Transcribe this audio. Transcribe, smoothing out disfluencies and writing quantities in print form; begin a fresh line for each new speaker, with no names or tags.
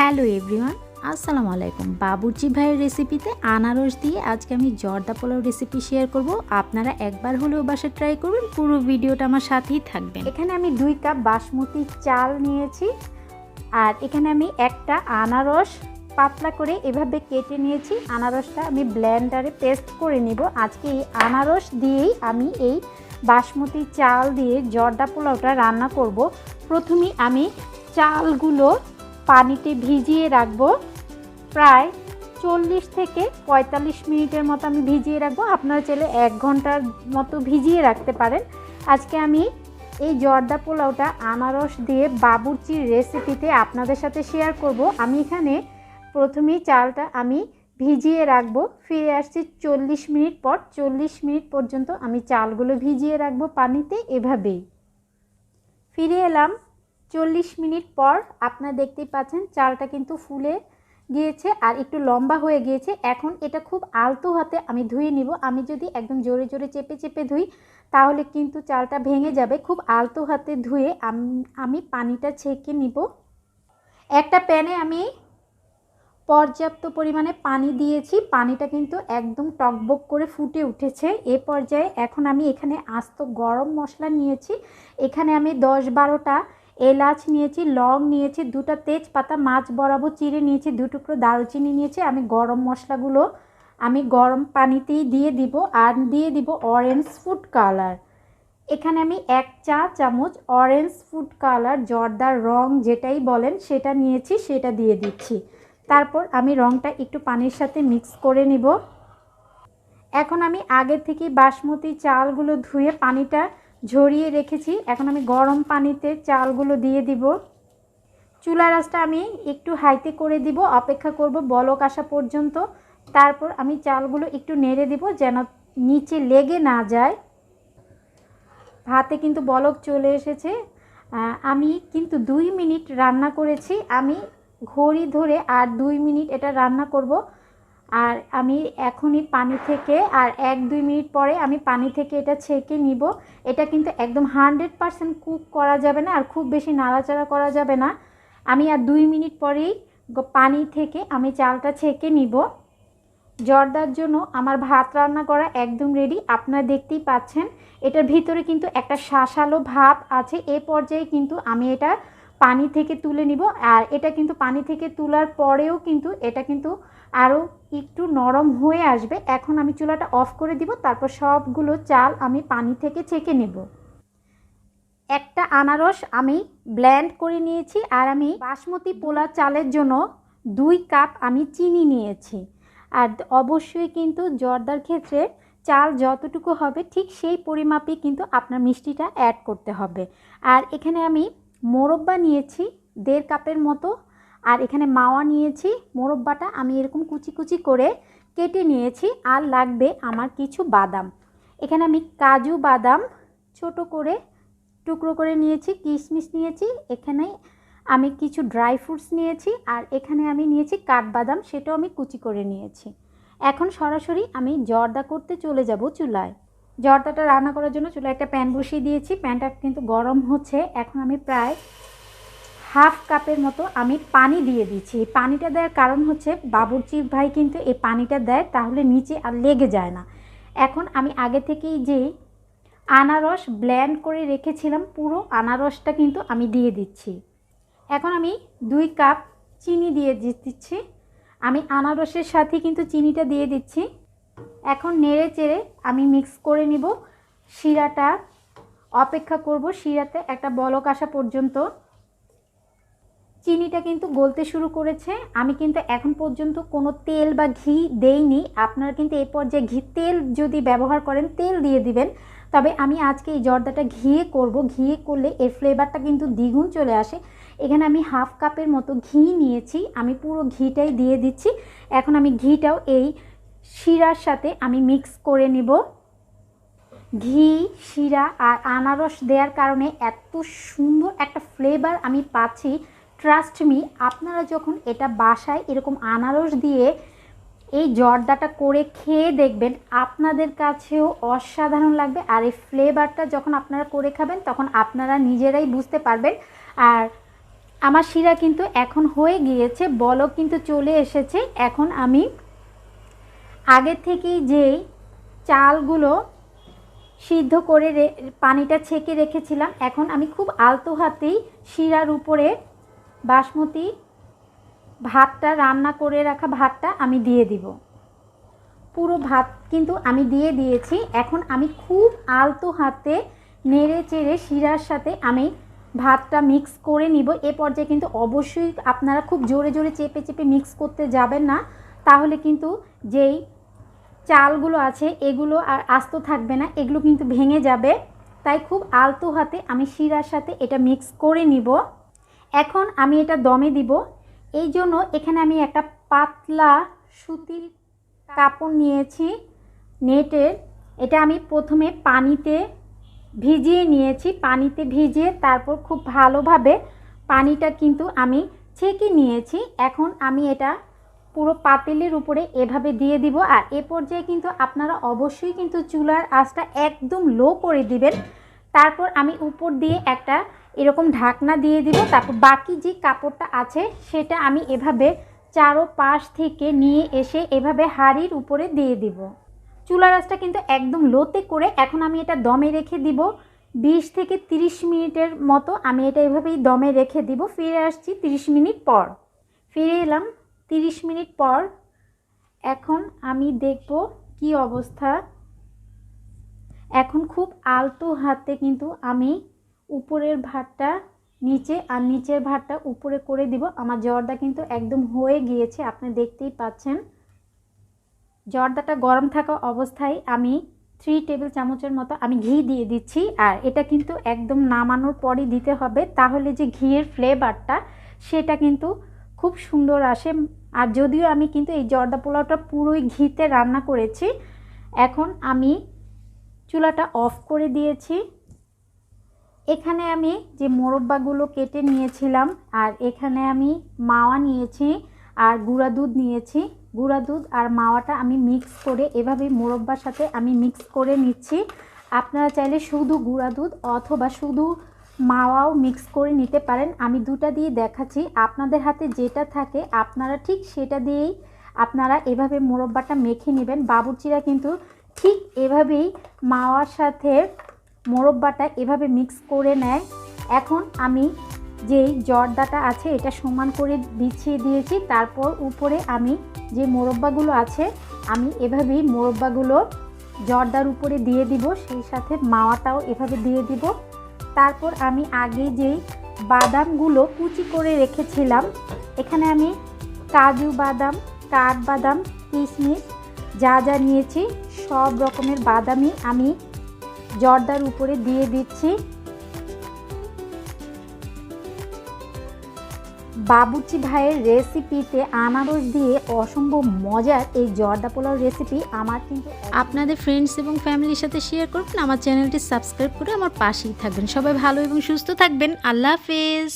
Hello everyone, আসসালামু আলাইকুম। বাবুর্চি ভাইয়ের রেসিপিতে আনারস দিয়ে আজকে আমি জর্দা পোলাও রেসিপি শেয়ার করব। আপনারা একবার হলেও বাসায় ট্রাই করবেন, পুরো ভিডিওটা আমার সাথেই থাকবেন। এখানে আমি 2 কাপ বাসমতি চাল নিয়েছি, আর এখানে আমি একটা আনারস পাতলা করে এভাবে কেটে নিয়েছি। আনারসটা আমি ব্লেন্ডারে পেস্ট করে নিব। আজকে এই আনারস দিয়েই আমি এই বাসমতি চাল দিয়ে জর্দা পোলাওটা রান্না করব। প্রথমেই আমি চালগুলো পানিতে ভিজিয়ে রাখবো, প্রায় 40 থেকে 45 মিনিটের মতো আমি ভিজিয়ে রাখবো। আপনারা চাইলে 1 ঘন্টার মতো ভিজিয়ে রাখতে পারেন। আজকে আমি এই জর্দা পোলাওটা আনারস দিয়ে বাবুর্চির রেসিপিতে আপনাদের সাথে শেয়ার করব। আমি এখানে প্রথমেই চালটা আমি ভিজিয়ে রাখবো, ফিরে আসছি 40 মিনিট পর। 40 মিনিট পর্যন্ত আমি চালগুলো ভিজিয়ে রাখবো পানিতে। এভাবেই ফিরে এলাম 40 মিনিট পর। আপনারা দেখতেই পাচ্ছেন চালটা কিন্তু ফুলে গিয়েছে আর একটু লম্বা হয়ে গিয়েছে। এখন এটা খুব আলতো হাতে আমি ধুয়ে নিব। আমি যদি একদম জোরে জোরে চেপে চেপে ধুই তাহলে কিন্তু চালটা ভেঙে যাবে। খুব আলতো হাতে ধুয়ে আমি পানিটা ছেঁকে নিব। একটা প্যানে আমি পর্যাপ্ত পরিমাণে পানি দিয়েছি। পানিটা কিন্তু একদম টকবক করে ফুটে উঠেছে। এ পর্যায়ে এখন আমি এখানে আস্ত গরম মশলা নিয়েছি। এখানে আমি 10-12টা এলাচ নিয়েছি, লং নিয়েছি, 2টা তেজপাতা মাছ বরাবর চিড়ে নিয়েছি, 2 টুকরো দারুচিনি নিয়েছি। আমি গরম মশলাগুলো আমি গরম পানিতেই দিয়ে দিব, আর দিয়ে দিব অরেঞ্জ ফুড কালার। এখানে আমি 1 চা চামচ অরেঞ্জ ফুড কালার, জর্দার রং যেটাই বলেন সেটা নিয়েছি, সেটা দিয়ে দিচ্ছি। তারপর আমি রংটা একটু পানির সাথে মিক্স করে নিব। এখন আমি আগে থেকে বাসমতি চালগুলো ধুয়ে পানিটা ঝরিয়ে রেখেছি। এখন আমি গরম পানিতে চালগুলো দিয়ে দিব। চুলার আঁচটা আমি একটু হাইতে করে দিব, অপেক্ষা করব বলক আসা পর্যন্ত। তারপর আমি চালগুলো একটু নেড়ে দিব যেন নিচে লেগে না যায়। ভাতে কিন্তু বলক চলে এসেছে। আমি কিন্তু 2 মিনিট রান্না করেছি। আমি ঘড়ি ধরে আর 2 মিনিট এটা রান্না করব। আর আমি এখনই পানি থেকে আর 1-2 মিনিট পরে আমি পানি থেকে এটা ছেঁকে নিব। এটা কিন্তু একদম 100% কুক করা যাবে না, আর খুব বেশি নাড়াচাড়া করা যাবে না। আমি আর 2 মিনিট পরেই পানি থেকে আমি চালটা ছেঁকে নিব। জর্দার জন্য আমার ভাত রান্না করা একদম রেডি। আপনারা দেখতেই পাচ্ছেন এটার ভিতরে কিন্তু একটা শাঁসালো ভাব আছে। এ পর্যায়ে কিন্তু আমি এটা পানি থেকে তুলে নিব। আর এটা কিন্তু পানি থেকে তোলার পরেও কিন্তু এটা কিন্তু আরও একটু নরম হয়ে আসবে। এখন আমি চুলাটা অফ করে দিব। তারপর সবগুলো চাল আমি পানি থেকে ছেঁকে নেব। একটা আনারস আমি ব্লেন্ড করে নিয়েছি, আর আমি বাসমতি পোলা চালের জন্য 2 কাপ আমি চিনি নিয়েছি। আর অবশ্যই কিন্তু জর্দার ক্ষেত্রে চাল যতটুকু হবে ঠিক সেই পরিমাপে কিন্তু আপনার মিষ্টিটা অ্যাড করতে হবে। আর এখানে আমি মোরব্বা নিয়েছি 1.5 কাপের মতো, আর এখানে মাওয়া নিয়েছি। মোরব্বাটা আমি এরকম কুচি কুচি করে কেটে নিয়েছি। আর লাগবে আমার কিছু বাদাম। এখানে আমি কাজু বাদাম ছোট করে টুকরো করে নিয়েছি, কিশমিশ নিয়েছি, এখানে আমি কিছু ড্রাই ফ্রুটস নিয়েছি, আর এখানে আমি নিয়েছি কাঠবাদাম, সেটাও আমি কুচি করে নিয়েছি। এখন সরাসরি আমি জর্দা করতে চলে যাব চুলায়। জর্দাটা রান্না করার জন্য চুলায় একটা প্যান বসিয়ে দিয়েছি। প্যানটা কিন্তু গরম হচ্ছে। এখন আমি প্রায় 1/2 কাপের মতো আমি পানি দিয়ে দিচ্ছি। পানিটা দেওয়ার কারণ হচ্ছে বাবুর্চি ভাই কিন্তু এই পানিটা দেয় তাহলে নিচে আর লেগে যায় না। এখন আমি আগে থেকেই যে আনারস ব্লেন্ড করে রেখেছিলাম পুরো আনারসটা কিন্তু আমি দিয়ে দিচ্ছি। এখন আমি 2 কাপ চিনি দিয়ে দিচ্ছি। আমি আনারসের সাথে কিন্তু চিনিটা দিয়ে দিচ্ছি। এখন নেড়ে চেড়ে আমি মিক্স করে নিব। শিরাটা অপেক্ষা করব শিরাতে একটা বলক আসা পর্যন্ত। চিনিটা কিন্তু গলতে শুরু করেছে। আমি কিন্তু এখন পর্যন্ত কোনো তেল বা ঘি দেইনি। আপনারা কিন্তু এই পর্যায়ে তেল যদি ব্যবহার করেন তেল দিয়ে দিবেন। তবে আমি আজকে এই জর্দাটা ঘিয়ে করব। ঘিয়ে করলে এর ফ্লেভারটা কিন্তু দ্বিগুণ চলে আসে। এখানে আমি 1/2 কাপের মতো ঘি নিয়েছি, আমি পুরো ঘিটাই দিয়ে দিচ্ছি। এখন আমি ঘিটাও এই শিরার সাথে আমি মিক্স করে নিব। ঘি, শিরা আর আনারস দেওয়ার কারণে এত সুন্দর একটা ফ্লেভার আমি পাচ্ছি। ট্রাস্ট মি, আপনারা যখন এটা বাসায় এরকম আনারস দিয়ে এই জর্দাটা করে খেয়ে দেখবেন, আপনাদের কাছেও অসাধারণ লাগবে। আর এই ফ্লেভারটা যখন আপনারা করে খাবেন তখন আপনারা নিজেরাই বুঝতে পারবেন। আর আমার শিরা কিন্তু এখন হয়ে গিয়েছে, বলক কিন্তু চলে এসেছে। এখন আমি আগে থেকেই যেই চালগুলো সিদ্ধ করে পানিটা ছেঁকে রেখেছিলাম, এখন আমি খুব আলতো হাতেই শিরার উপরে বাসমতি ভাতটা, রান্না করে রাখা ভাতটা আমি দিয়ে দিব। পুরো ভাত কিন্তু আমি দিয়ে দিয়েছি। এখন আমি খুব আলতো হাতে নেড়ে চেড়ে শিরার সাথে আমি ভাতটা মিক্স করে নিব। এ পর্যায়ে কিন্তু অবশ্যই আপনারা খুব জোরে জোরে চেপে চেপে মিক্স করতে যাবেন না, তাহলে কিন্তু যেই চালগুলো আছে এগুলো আর আস্ত থাকবে না, এগুলো কিন্তু ভেঙে যাবে। তাই খুব আলতো হাতে আমি শিরার সাথে এটা মিক্স করে নিব। এখন আমি এটা দমে দিব। এই জন্য এখানে আমি একটা পাতলা সুতির কাপড় নিয়েছি নেটের। এটা আমি প্রথমে পানিতে ভিজিয়ে নিয়েছি। পানিতে ভিজিয়ে তারপর খুব ভালোভাবে পানিটা কিন্তু আমি ছেঁকে নিয়েছি। এখন আমি এটা পুরো পাতিলের উপরে এভাবে দিয়ে দিব। আর এ পর্যায়ে কিন্তু আপনারা অবশ্যই কিন্তু চুলার আঁচটা একদম লো করে দিবেন। তারপর আমি উপর দিয়ে একটা এরকম ঢাকনা দিয়ে দিব। তারপর বাকি যে কাপড়টা আছে সেটা আমি এভাবে চারোপাশ থেকে নিয়ে এসে এভাবে হাঁড়ির উপরে দিয়ে দিব। চুলার আঁচটা কিন্তু একদম লোতে করে এখন আমি এটা দমে রেখে দিব 20 থেকে 30 মিনিটের মতো। আমি এটা এভাবেই দমে রেখে দিব। ফিরে আসছি 30 মিনিট পর। ফিরে এলাম 30 মিনিট পর। এখন আমি দেখব কি অবস্থা। এখন খুব আলতো হাতে কিন্তু আমি উপরের ভাতটা নিচে আর নিচের ভাতটা উপরে করে দিব। আমার জর্দা কিন্তু একদম হয়ে গিয়েছে, আপনি দেখতেই পাচ্ছেন। জর্দাটা গরম থাকা অবস্থায় আমি 3 টেবিল চামচের মতো আমি ঘি দিয়ে দিচ্ছি। আর এটা কিন্তু একদম নামানোর পরই দিতে হবে, তাহলে যে ঘিয়ের ফ্লেভারটা সেটা কিন্তু খুব সুন্দর আসে। আর যদিও আমি কিন্তু এই জর্দা পোলাওটা পুরোই ঘিতে রান্না করেছি। এখন আমি চুলাটা অফ করে দিয়েছি। এখানে আমি যে মোরব্বাগুলো কেটে নিয়েছিলাম, আর এখানে আমি মাওয়া নিয়েছি আর গুঁড়া দুধ নিয়েছি। গুঁড়া দুধ আর মাওয়াটা আমি মিক্স করে এভাবে মোরব্বার সাথে আমি মিক্স করে নিচ্ছি। আপনারা চাইলে শুধু গুঁড়া দুধ অথবা শুধু মাওয়াও মিক্স করে নিতে পারেন। আমি দুটা দিয়ে দেখাচ্ছি, আপনাদের হাতে যেটা থাকে আপনারা ঠিক সেটা দিয়েই আপনারা এভাবে মোরব্বাটা মেখে নেবেন। বাবুর্চিরা কিন্তু ঠিক এভাবেই মাওয়ার সাথে মোরব্বাটা এভাবে মিক্স করে নেয়। এখন আমি যেই জর্দাটা আছে এটা সমান করে বিছিয়ে দিয়েছি। তারপর উপরে আমি যে মোরব্বাগুলো আছে আমি এভাবেই মোরব্বাগুলো জর্দার উপরে দিয়ে দিব, সেই সাথে মাওয়াটাও এভাবে দিয়ে দিব। তারপর আমি আগে যেই বাদামগুলো কুচি করে রেখেছিলাম, এখানে আমি কাজু বাদাম, কাঠবাদাম, কিশমিশ যা যা নিয়েছি সব রকমের বাদামই আমি জর্দার উপরে দিয়ে দিচ্ছি। বাবুর্চি ভাইয়ের রেসিপিতে আনারস দিয়ে অসম্ভব মজার এই জর্দা পোলাও রেসিপি আমার কিন্তু আপনাদের ফ্রেন্ডস এবং ফ্যামিলির সাথে শেয়ার করবেন। আমার চ্যানেলটি সাবস্ক্রাইব করে আমার পাশেই থাকবেন। সবাই ভালো এবং সুস্থ থাকবেন। আল্লাহ হাফেজ।